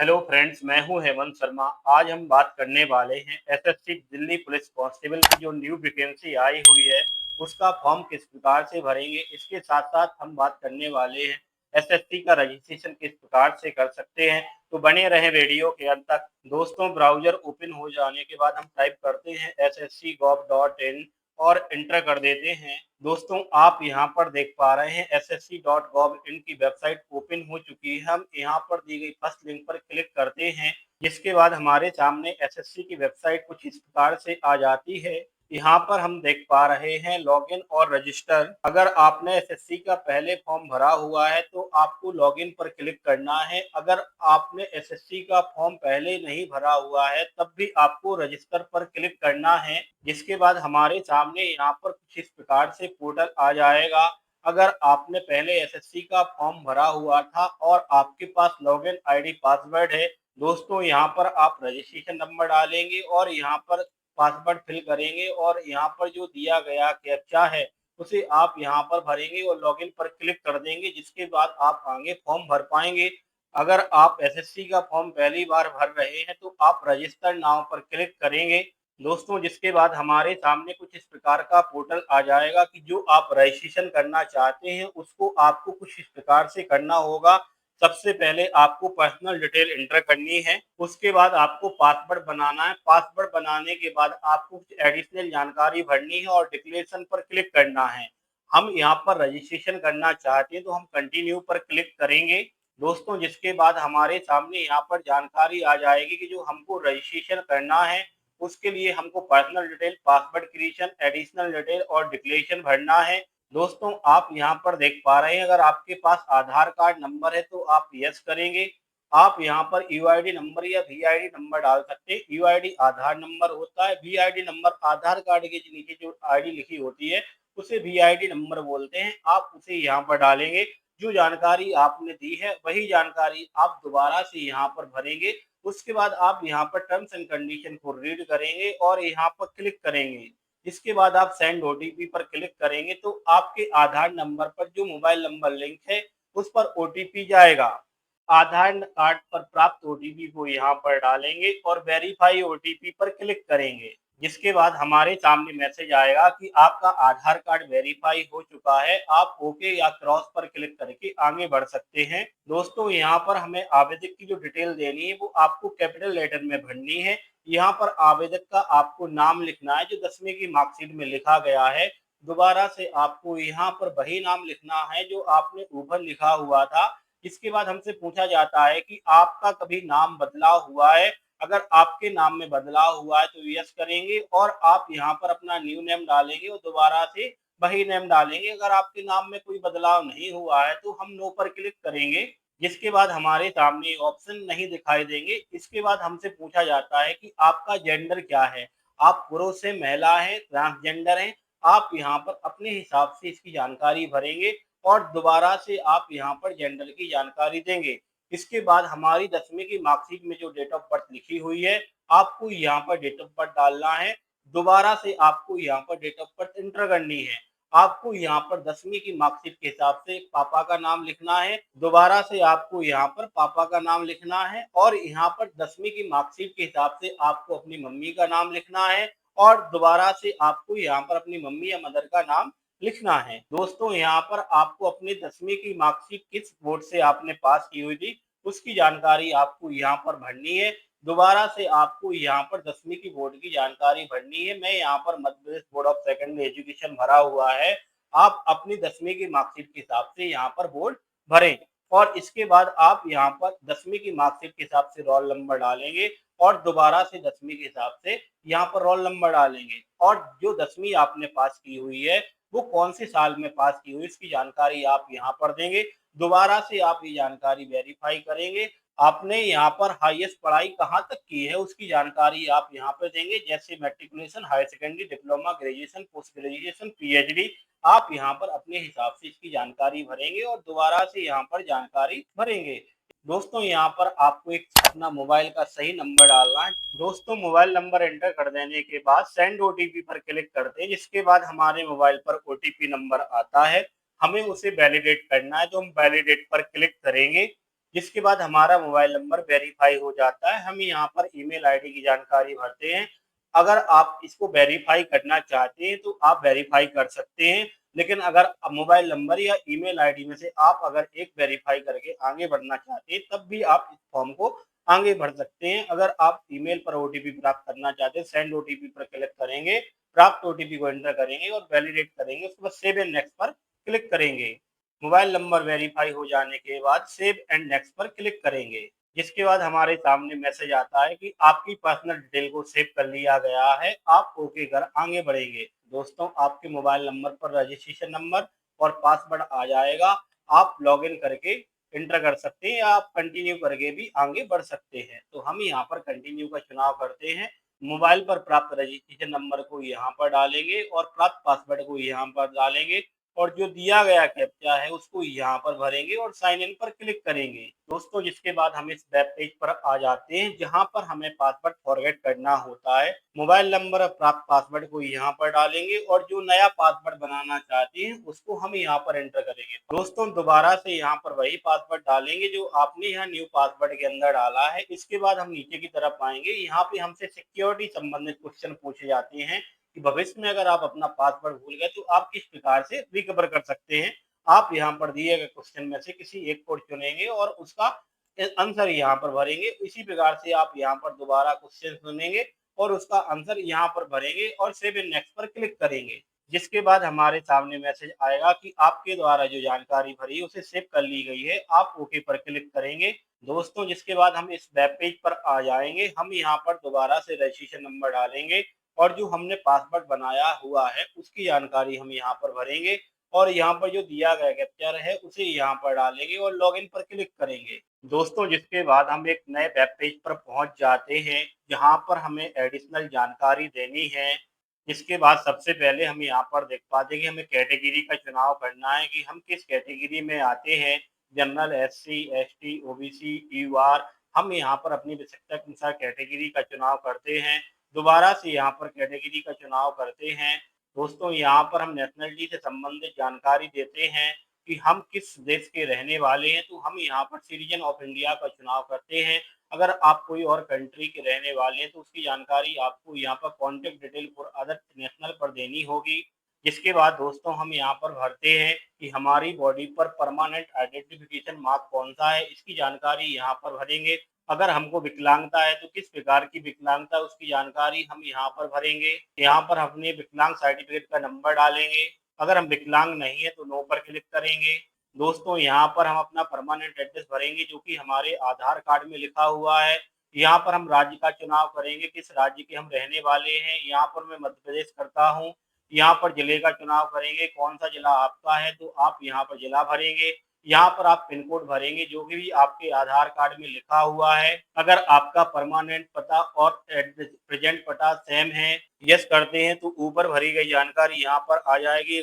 Hello friends, मैं हूं हेमंत शर्मा। आज हम बात करने वाले हैं एसएससी दिल्ली पुलिस कांस्टेबल की जो न्यू वैकेंसी आई हुई है उसका फॉर्म किस प्रकार से भरेंगे। इसके साथ साथ हम बात करने वाले हैं एसएससी का रजिस्ट्रेशन किस प्रकार से कर सकते हैं। तो बने रहे वीडियो के अंत तक। दोस्तों, ब्राउजर ओपन हो जाने के बाद हम टाइप करते हैं ssc.gov.in और इंटर कर देते हैं। दोस्तों, आप यहां पर देख पा रहे हैं ssc.gov.in की वेबसाइट ओपन हो चुकी है। हम यहां पर दी गई फर्स्ट लिंक पर क्लिक करते हैं, जिसके बाद हमारे सामने एसएससी की वेबसाइट कुछ इस प्रकार से आ जाती है। यहाँ पर हम देख पा रहे हैं लॉगिन और रजिस्टर। अगर आपने एसएससी का पहले फॉर्म भरा हुआ है तो आपको लॉगिन पर क्लिक करना है। अगर आपने एसएससी का फॉर्म पहले नहीं भरा हुआ है तब भी आपको रजिस्टर पर क्लिक करना है। जिसके बाद हमारे सामने यहाँ पर कुछ इस प्रकार से पोर्टल आ जाएगा। अगर आपने पहले एसएससी का फॉर्म भरा हुआ था और आपके पास लॉगिन आईडी पासवर्ड है, दोस्तों यहाँ पर आप रजिस्ट्रेशन नंबर डालेंगे और यहाँ पर पासवर्ड फिल करेंगे और यहाँ पर जो दिया गया कैप्चा है उसे आप यहाँ पर भरेंगे और लॉगिन पर क्लिक कर देंगे। जिसके बाद आप आगे फॉर्म भर पाएंगे। अगर आप एसएससी का फॉर्म पहली बार भर रहे हैं तो आप रजिस्टर नाउ पर क्लिक करेंगे दोस्तों। जिसके बाद हमारे सामने कुछ इस प्रकार का पोर्टल आ जाएगा कि जो आप रजिस्ट्रेशन करना चाहते हैं उसको आपको कुछ इस प्रकार से करना होगा। सबसे पहले आपको पर्सनल डिटेल एंटर करनी है, उसके बाद आपको पासवर्ड बनाना है। पासवर्ड बनाने के बाद आपको कुछ एडिशनल जानकारी भरनी है और डिक्लेरेशन पर क्लिक करना है। हम यहाँ पर रजिस्ट्रेशन करना चाहते हैं तो हम कंटिन्यू पर क्लिक करेंगे दोस्तों। जिसके बाद हमारे सामने यहाँ पर जानकारी आ जाएगी कि जो हमको रजिस्ट्रेशन करना है उसके लिए हमको personal detail, password creation, additional detail और डिक्लेरेशन भरना है। दोस्तों, आप यहाँ पर देख पा रहे हैं अगर आपके पास आधार कार्ड नंबर है तो आप यस करेंगे। आप यहाँ पर यूआईडी नंबर या वीआईडी नंबर डाल सकते हैं। यूआईडी आधार नंबर होता है, वीआईडी नंबर आधार कार्ड के नीचे जो आईडी लिखी होती है उसे वीआईडी नंबर बोलते हैं। आप उसे यहाँ पर डालेंगे। जो जानकारी आपने दी है वही जानकारी आप दोबारा से यहाँ पर भरेंगे। उसके बाद आप यहाँ पर टर्म्स एंड कंडीशन को रीड करेंगे और यहाँ पर क्लिक करेंगे। इसके बाद आप सेंड ओटीपी पर क्लिक करेंगे तो आपके आधार नंबर पर जो मोबाइल नंबर लिंक है उस पर ओटीपी जाएगा। आधार कार्ड पर प्राप्त ओटीपी को यहाँ पर डालेंगे और वेरीफाई ओटीपी पर क्लिक करेंगे। जिसके बाद हमारे सामने मैसेज आएगा कि आपका आधार कार्ड वेरीफाई हो चुका है। आप ओके या क्रॉस पर क्लिक करके आगे बढ़ सकते हैं। दोस्तों, यहाँ पर हमें आवेदक की जो डिटेल देनी है वो आपको कैपिटल लेटर में भरनी है। यहाँ पर आवेदक का आपको नाम लिखना है जो 10वीं की मार्कशीट में लिखा गया है। दोबारा से आपको यहाँ पर वही नाम लिखना है जो आपने ऊपर लिखा हुआ था। इसके बाद हमसे पूछा जाता है कि आपका कभी नाम बदलाव हुआ है। अगर आपके नाम में बदलाव हुआ है तो यस करेंगे और आप यहाँ पर अपना न्यू नेम डालेंगे और दोबारा से वही नेम डालेंगे। अगर आपके नाम में कोई बदलाव नहीं हुआ है तो हम नो पर क्लिक करेंगे। जिसके बाद हमारे सामने ऑप्शन नहीं दिखाई देंगे। इसके बाद हमसे पूछा जाता है कि आपका जेंडर क्या है, आप पुरुष है, महिला है, ट्रांसजेंडर है। आप यहाँ पर अपने हिसाब से इसकी जानकारी भरेंगे और दोबारा से आप यहाँ पर जेंडर की जानकारी देंगे। इसके बाद हमारी 10वीं की मार्कशीट में जो डेट ऑफ बर्थ लिखी हुई है आपको यहाँ पर डेट ऑफ बर्थ डालना है। दोबारा से आपको यहाँ पर डेट ऑफ बर्थ एंटर करनी है। आपको यहाँ पर 10वीं की मार्कशीट के हिसाब से पापा का नाम लिखना है। दोबारा से आपको यहाँ पर पापा का नाम लिखना है और यहाँ पर 10वीं की मार्कशीट के हिसाब से आपको अपनी मम्मी का नाम लिखना है और दोबारा से आपको यहाँ पर अपनी मम्मी या मदर का नाम लिखना है। दोस्तों, यहाँ पर आपको अपनी 10वीं की मार्कशीट किस बोर्ड से आपने पास की हुई थी उसकी जानकारी आपको यहाँ पर भरनी है। दोबारा से आपको यहाँ पर 10वीं की बोर्ड की जानकारी भरनी है। मैं यहाँ पर Madhya Pradesh board of secondary education भरा हुआ है। आप अपनी 10वीं की मार्कशीट के हिसाब से यहाँ पर बोर्ड भरें और इसके बाद आप यहाँ पर 10वीं की मार्कशीट के हिसाब से रोल नंबर डालेंगे और दोबारा से 10वीं के हिसाब से यहाँ पर रोल नंबर डालेंगे और जो 10वीं आपने पास की हुई है वो कौन से साल में पास की हुई इसकी जानकारी आप यहाँ पर देंगे। दोबारा से आप ये जानकारी वेरीफाई करेंगे। आपने यहाँ पर हाईएस्ट पढ़ाई कहाँ तक की है उसकी जानकारी आप यहाँ पर देंगे, जैसे matriculation, higher secondary, diploma, graduation, post graduation, PhD. आप यहाँ पर अपने हिसाब से इसकी जानकारी भरेंगे और दोबारा से यहाँ पर जानकारी भरेंगे। दोस्तों, यहाँ पर आपको एक अपना मोबाइल का सही नंबर डालना है। दोस्तों, मोबाइल नंबर एंटर कर देने के बाद सेंड ओटीपी पर क्लिक करते हैं। जिसके बाद हमारे मोबाइल पर ओटीपी नंबर आता है, हमें उसे वैलिडेट करना है तो हम वैलिडेट पर क्लिक करेंगे। जिसके बाद हमारा मोबाइल नंबर वेरीफाई हो जाता है। हम यहाँ पर ईमेल आईडी की जानकारी भरते हैं। अगर आप इसको वेरीफाई करना चाहते हैं तो आप वेरीफाई कर सकते हैं, लेकिन अगर मोबाइल नंबर या ईमेल आईडी में से आप अगर एक वेरीफाई करके आगे बढ़ना चाहते हैं तब भी आप इस फॉर्म को आगे बढ़ सकते हैं। अगर आप ईमेल पर ओटीपी प्राप्त करना चाहते हैं, सेंड ओटीपी पर क्लिक करेंगे, प्राप्त ओटीपी को एंटर करेंगे और वैलिडेट करेंगे, उसके बाद सेव एंड नेक्स्ट पर क्लिक करेंगे। मोबाइल नंबर वेरीफाई हो जाने के बाद सेव एंड नेक्स्ट पर क्लिक करेंगे, जिसके बाद हमारे सामने मैसेज आता है कि आपकी पर्सनल डिटेल को सेव कर लिया गया है, आप ओके कर आगे बढ़ेंगे। दोस्तों, आपके मोबाइल नंबर पर रजिस्ट्रेशन नंबर और पासवर्ड आ जाएगा। आप लॉगिन करके एंटर कर सकते हैं या आप कंटिन्यू करके भी आगे बढ़ सकते हैं। तो हम यहाँ पर कंटिन्यू का चुनाव करते हैं। मोबाइल पर प्राप्त रजिस्ट्रेशन नंबर को यहाँ पर डालेंगे और प्राप्त पासवर्ड को यहाँ पर डालेंगे और जो दिया गया कैप्चा है उसको यहाँ पर भरेंगे और साइन इन पर क्लिक करेंगे। दोस्तों, जिसके बाद हम इस वेब पेज पर आ जाते हैं जहाँ पर हमें पासवर्ड फॉरगेट करना होता है। मोबाइल नंबर और प्राप्त पासवर्ड को यहाँ पर डालेंगे और जो नया पासवर्ड बनाना चाहते हैं उसको हम यहाँ पर एंटर करेंगे। दोस्तों, दोबारा से यहाँ पर वही पासवर्ड डालेंगे जो आपने यहाँ न्यू पासवर्ड के अंदर डाला है। इसके बाद हम नीचे की तरफ आएंगे। यहाँ पे हमसे सिक्योरिटी संबंधित क्वेश्चन पूछे जाते हैं कि भविष्य में अगर आप अपना पासवर्ड भूल गए तो आप किस प्रकार से रिकवर कर सकते हैं। आप यहाँ पर दिए गए क्वेश्चन में से किसी एक को चुनेंगे और उसका आंसर यहाँ पर भरेंगे। इसी प्रकार से आप यहाँ पर दोबारा क्वेश्चन सुनेंगे और उसका आंसर यहाँ पर भरेंगे और सेव एंड नेक्स्ट पर क्लिक करेंगे, जिसके बाद हमारे सामने मैसेज आएगा कि आपके द्वारा जो जानकारी भरी है उसे सेव कर ली गई है, आप ओके पर क्लिक करेंगे। दोस्तों, जिसके बाद हम इस वेब पेज पर आ जाएंगे। हम यहाँ पर दोबारा से रजिस्ट्रेशन नंबर डालेंगे और जो हमने पासवर्ड बनाया हुआ है उसकी जानकारी हम यहाँ पर भरेंगे और यहाँ पर जो दिया गया कैप्चर है उसे यहाँ पर डालेंगे और लॉगिन पर क्लिक करेंगे। दोस्तों, जिसके बाद हम एक नए वेब पेज पर पहुंच जाते हैं जहाँ पर हमें एडिशनल जानकारी देनी है। इसके बाद सबसे पहले हम यहाँ पर देख पाते हैं कि हमें कैटेगरी का चुनाव करना है कि हम किस कैटेगरी में आते हैं। General, SC, ST, OBC, EUR. हम यहाँ पर अपनी आवश्यकता के अनुसार कैटेगरी का चुनाव करते हैं। दोबारा से यहाँ पर कैटेगरी का चुनाव करते हैं। दोस्तों, यहाँ पर हम नेशनलिटी से संबंधित जानकारी देते हैं कि हम किस देश के रहने वाले हैं, तो हम यहाँ पर सिटीजन ऑफ इंडिया का चुनाव करते हैं। अगर आप कोई और कंट्री के रहने वाले हैं तो उसकी जानकारी आपको यहाँ पर contact detail for other national पर देनी होगी। जिसके बाद दोस्तों हम यहाँ पर भरते हैं कि हमारी बॉडी पर परमानेंट आइडेंटिफिकेशन मार्क कौन सा है, इसकी जानकारी यहाँ पर भरेंगे। अगर हमको विकलांगता है तो किस प्रकार की विकलांगता, उसकी जानकारी हम यहाँ पर भरेंगे। यहाँ पर अपने विकलांग सर्टिफिकेट का नंबर डालेंगे। अगर हम विकलांग नहीं है तो नो पर क्लिक करेंगे। दोस्तों, यहाँ पर हम अपना परमानेंट एड्रेस भरेंगे जो कि हमारे आधार कार्ड में लिखा हुआ है। यहाँ पर हम राज्य का चुनाव करेंगे, किस राज्य के हम रहने वाले हैं। यहाँ पर मैं मध्य प्रदेश करता हूँ। यहाँ पर जिले का चुनाव करेंगे, कौन सा जिला आपका है तो आप यहाँ पर जिला भरेंगे। यहाँ पर आप पिन कोड भरेंगे जो भी आपके आधार कार्ड में लिखा हुआ है। अगर आपका परमानेंट पता और प्रेजेंट पता सेम है, यस करते हैं तो ऊपर भरी गई जानकारी यहाँ पर आ जाएगी।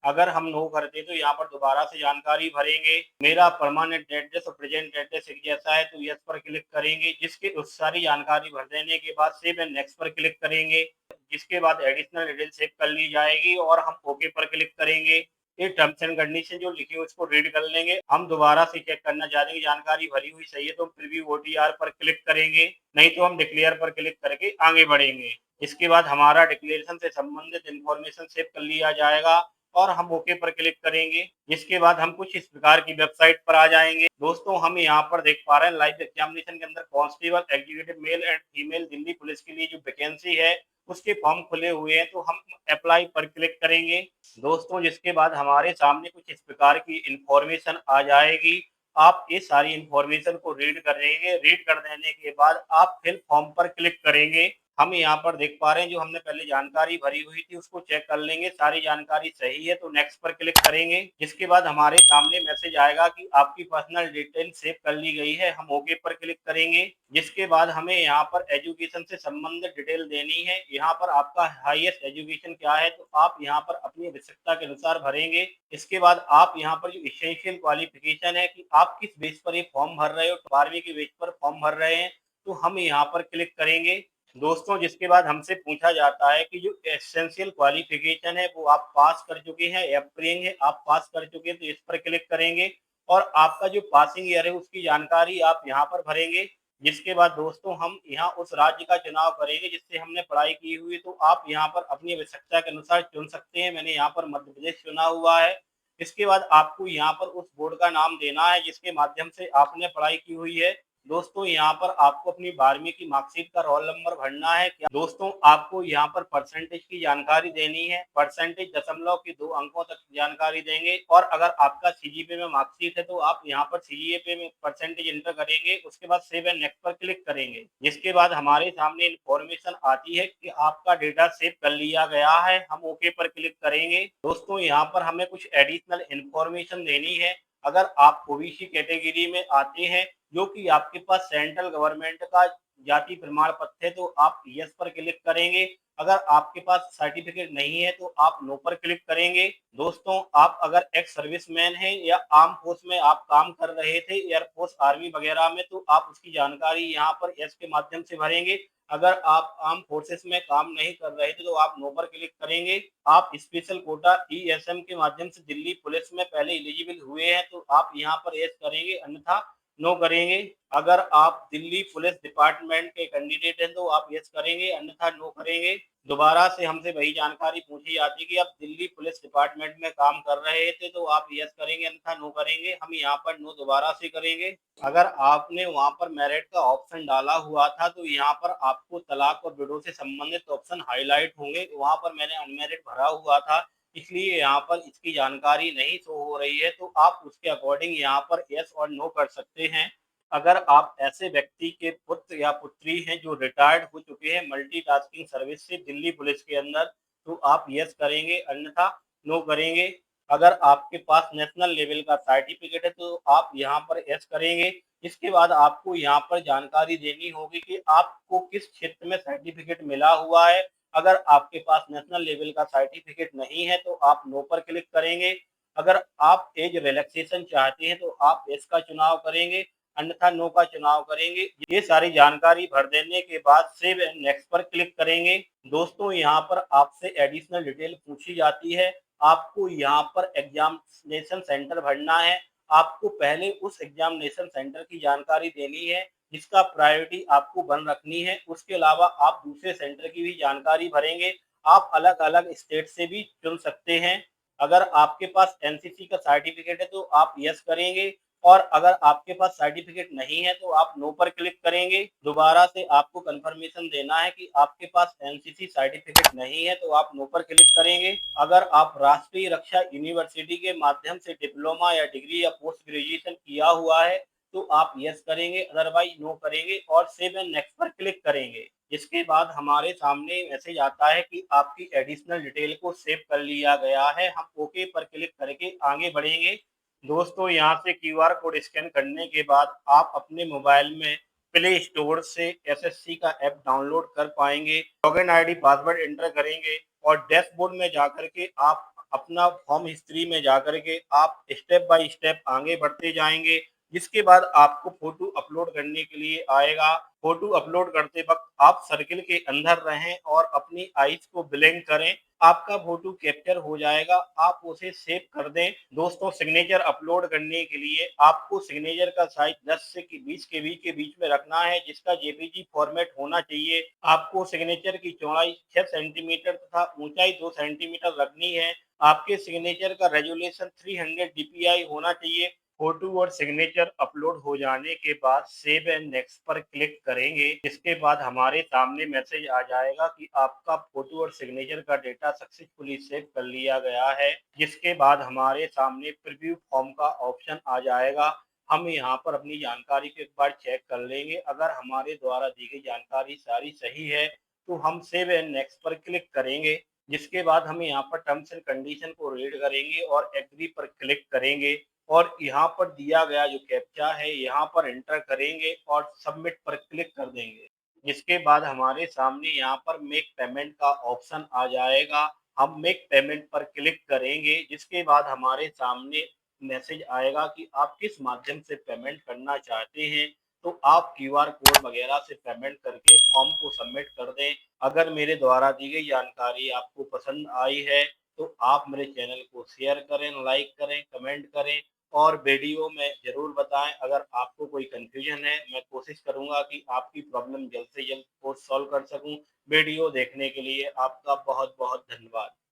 अगर हम नो करते तो यहाँ पर दोबारा से जानकारी भरेंगे। मेरा परमानेंट एड्रेस और प्रेजेंट एड्रेस एक जैसा है तो यस पर क्लिक करेंगे। जिसके उस सारी जानकारी भर देने के बाद सेव एंड नेक्स्ट पर क्लिक करेंगे, जिसके बाद एडिशनल डिटेल सेव कर ली जाएगी और हम ओके पर क्लिक करेंगे। ये टर्म्स एंड कंडीशन जो लिखी है उसको रीड कर लेंगे। हम दोबारा से चेक करना चाहते हैं कि जानकारी भरी हुई सही है तो हम प्रीव्यू ओटीआर पर क्लिक करेंगे, नहीं तो हम डिक्लेयर पर क्लिक करके आगे बढ़ेंगे। इसके बाद हमारा डिक्लेरेशन से संबंधित इंफॉर्मेशन सेव कर लिया जाएगा और हम ओके पर क्लिक करेंगे। जिसके बाद हम कुछ इस प्रकार की वेबसाइट पर आ जाएंगे। दोस्तों, हम यहाँ पर देख पा रहे हैं लाइव एग्जामिनेशन के अंदर constable executive male and female Delhi police के लिए जो वैकेंसी है उसके फॉर्म खुले हुए हैं, तो हम अप्लाई पर क्लिक करेंगे। दोस्तों, जिसके बाद हमारे सामने कुछ इस प्रकार की इंफॉर्मेशन आ जाएगी। आप ये सारी इंफॉर्मेशन को रीड करेंगे। रीड कर देने के बाद आप फिल फॉर्म पर क्लिक करेंगे। हम यहाँ पर देख पा रहे हैं जो हमने पहले जानकारी भरी हुई थी उसको चेक कर लेंगे, सारी जानकारी सही है तो नेक्स्ट पर क्लिक करेंगे। जिसके बाद हमारे सामने मैसेज आएगा कि आपकी पर्सनल डिटेल सेव कर ली गई है, हम ओके पर क्लिक करेंगे। जिसके बाद हमें यहाँ पर एजुकेशन से संबंधित डिटेल देनी है। यहाँ पर आपका हाईएस्ट एजुकेशन क्या है तो आप यहाँ पर अपनी आवश्यकता के अनुसार भरेंगे। इसके बाद आप यहाँ पर जो एसेंशियल क्वालिफिकेशन है कि आप किस बेस पर ये फॉर्म भर रहे हो, 12वीं के बेस पर फॉर्म भर रहे हैं तो हम यहाँ पर क्लिक करेंगे। दोस्तों, जिसके बाद हमसे पूछा जाता है कि जो एसेंशियल क्वालिफिकेशन है वो आप पास कर चुके हैं या प्रियंग है आप पास कर चुके हैं तो इस पर क्लिक करेंगे। और आपका जो पासिंग ईयर है उसकी जानकारी आप यहाँ पर भरेंगे। जिसके बाद दोस्तों हम यहाँ उस राज्य का चुनाव करेंगे जिससे हमने पढ़ाई की हुई, तो आप यहाँ पर अपनी आवश्यकता के अनुसार चुन सकते हैं। मैंने यहाँ पर मध्य प्रदेश चुना हुआ है। इसके बाद आपको यहाँ पर उस बोर्ड का नाम देना है जिसके माध्यम से आपने पढ़ाई की हुई है। दोस्तों यहाँ पर आपको अपनी 12वीं की मार्कशीट का रोल नंबर भरना है। क्या दोस्तों आपको यहाँ पर परसेंटेज की जानकारी देनी है। परसेंटेज दशमलव के 2 अंकों तक जानकारी देंगे, और अगर आपका सीजीपीए में मार्कशीट है तो आप यहाँ पर सीजीपीए में परसेंटेज एंटर करेंगे। उसके बाद सेव एंड नेक्स्ट पर क्लिक करेंगे, जिसके बाद हमारे सामने इन्फॉर्मेशन आती है कि आपका डेटा सेव कर लिया गया है। हम ओके पर क्लिक करेंगे। दोस्तों यहाँ पर हमें कुछ एडिशनल इन्फॉर्मेशन देनी है। अगर आप ओबीसी कैटेगरी में आते हैं जो कि आपके पास सेंट्रल गवर्नमेंट का जाति प्रमाण पत्र है तो आप यस पर क्लिक करेंगे। अगर आपके पास सर्टिफिकेट नहीं है तो आप नो पर क्लिक करेंगे। दोस्तों आप अगर एक्स सर्विसमैन हैं या आर्म फोर्स में आप काम कर रहे थे, एयरफोर्स आर्मी वगैरह में, तो आप उसकी जानकारी यहाँ पर यस के माध्यम से भरेंगे। अगर आप आर्म फोर्सेस में काम नहीं कर रहे थे तो आप नो पर क्लिक करेंगे। आप स्पेशल कोटा ईएसएम के माध्यम से दिल्ली पुलिस में पहले एलिजिबल हुए हैं तो आप यहाँ पर यस करेंगे, अन्यथा नो करेंगे। अगर आप दिल्ली पुलिस डिपार्टमेंट के कैंडिडेट हैं तो आप यस करेंगे, अन्यथा नो करेंगे। दोबारा से हमसे वही जानकारी पूछी जाती है कि आप दिल्ली पुलिस डिपार्टमेंट में काम कर रहे थे तो आप यस करेंगे, अन्यथा नो करेंगे। हम यहाँ पर नो दोबारा से करेंगे। अगर आपने वहाँ पर मेरिट का ऑप्शन डाला हुआ था तो यहाँ पर आपको तलाक और विडो से संबंधित ऑप्शन हाईलाइट होंगे। वहाँ पर मैंने अनमेरिट भरा हुआ था, इसलिए यहाँ पर इसकी जानकारी नहीं शो हो रही है, तो आप उसके अकॉर्डिंग यहाँ पर यस और नो कर सकते हैं। अगर आप ऐसे व्यक्ति के पुत्र या पुत्री हैं जो रिटायर्ड हो चुके हैं मल्टीटास्किंग सर्विस से दिल्ली पुलिस के अंदर, तो आप यस करेंगे, अन्यथा नो करेंगे। अगर आपके पास नेशनल लेवल का सर्टिफिकेट है तो आप यहाँ पर यस करेंगे। इसके बाद आपको यहाँ पर जानकारी देनी होगी कि आपको किस क्षेत्र में सर्टिफिकेट मिला हुआ है। अगर आपके पास नेशनल लेवल का सर्टिफिकेट नहीं है तो आप नो पर क्लिक करेंगे। अगर आप एज रिलैक्सेशन चाहते हैं तो आप यस का चुनाव करेंगे, अन्यथा नो का चुनाव करेंगे। ये सारी जानकारी भर देने के बाद सेव एंड नेक्स्ट पर क्लिक करेंगे। दोस्तों यहाँ पर आपसे एडिशनल डिटेल पूछी जाती है। आपको यहाँ पर एग्जामिनेशन सेंटर भरना है। आपको पहले उस एग्जामिनेशन सेंटर की जानकारी देनी है जिसका प्रायोरिटी आपको बन रखनी है। उसके अलावा आप दूसरे सेंटर की भी जानकारी भरेंगे। आप अलग अलग स्टेट से भी चुन सकते हैं। अगर आपके पास एनसीसी का सर्टिफिकेट है तो आप यस करेंगे, और अगर आपके पास सर्टिफिकेट नहीं है तो आप नो पर क्लिक करेंगे। दोबारा से आपको कंफर्मेशन देना है कि आपके पास एनसीसी सर्टिफिकेट नहीं है तो आप नो पर क्लिक करेंगे। अगर आप राष्ट्रीय रक्षा यूनिवर्सिटी के माध्यम से डिप्लोमा या डिग्री या पोस्ट ग्रेजुएशन किया हुआ है तो आप यस करेंगे, अदरवाइज नो करेंगे और सेव एंड नेक्स्ट पर क्लिक करेंगे। इसके बाद हमारे सामने मैसेज आता है कि आपकी एडिशनल डिटेल को सेव कर लिया गया है। हम ओके पर क्लिक करके आगे बढ़ेंगे। दोस्तों यहाँ से क्यूआर कोड स्कैन करने के बाद आप अपने मोबाइल में प्ले स्टोर से एसएससी का ऐप डाउनलोड कर पाएंगे। लॉगिन आईडी पासवर्ड एंटर करेंगे और डैशबोर्ड में जाकर के आप अपना फॉर्म हिस्ट्री में जाकर के आप स्टेप बाय स्टेप आगे बढ़ते जाएंगे। जिसके बाद आपको फोटो अपलोड करने के लिए आएगा। फोटो अपलोड करते वक्त आप सर्किल के अंदर रहें और अपनी आईज को ब्लिंक करें। आपका फोटो कैप्चर हो जाएगा, आप उसे सेव कर दें। दोस्तों सिग्नेचर अपलोड करने के लिए आपको सिग्नेचर का साइज 10 से 20 केबी के बीच में रखना है, जिसका जेपीजी फॉर्मेट होना चाहिए। आपको सिग्नेचर की चौड़ाई 6 सेंटीमीटर तथा ऊंचाई 2 सेंटीमीटर रखनी है। आपके सिग्नेचर का रेजोल्यूशन 300 डीपीआई होना चाहिए। फोटो और सिग्नेचर अपलोड हो जाने के बाद सेव एंड नेक्स्ट पर क्लिक करेंगे। इसके बाद हमारे सामने मैसेज आ जाएगा कि आपका फोटो और सिग्नेचर का डेटा सक्सेसफुली सेव कर लिया गया है। जिसके बाद हमारे सामने प्रीव्यू फॉर्म का ऑप्शन आ जाएगा। हम यहाँ पर अपनी जानकारी को एक बार चेक कर लेंगे। अगर हमारे द्वारा दी गई जानकारी सारी सही है तो हम सेव एंड नेक्स्ट पर क्लिक करेंगे। जिसके बाद हम यहाँ पर टर्म्स एंड कंडीशन को रीड करेंगे और एग्री पर क्लिक करेंगे और यहाँ पर दिया गया जो कैप्चा है यहाँ पर एंटर करेंगे और सबमिट पर क्लिक कर देंगे। जिसके बाद हमारे सामने यहाँ पर मेक पेमेंट का ऑप्शन आ जाएगा। हम मेक पेमेंट पर क्लिक करेंगे। जिसके बाद हमारे सामने मैसेज आएगा कि आप किस माध्यम से पेमेंट करना चाहते हैं, तो आप क्यूआर कोड वगैरह से पेमेंट करके फॉर्म को सबमिट कर दें। अगर मेरे द्वारा दी गई जानकारी आपको पसंद आई है तो आप मेरे चैनल को शेयर करें, लाइक करें, कमेंट करें और वीडियो में ज़रूर बताएँ। अगर आपको कोई कन्फ्यूज़न है, मैं कोशिश करूँगा कि आपकी प्रॉब्लम जल्द से जल्द को सॉल्व कर सकूँ। वीडियो देखने के लिए आपका बहुत-बहुत धन्यवाद।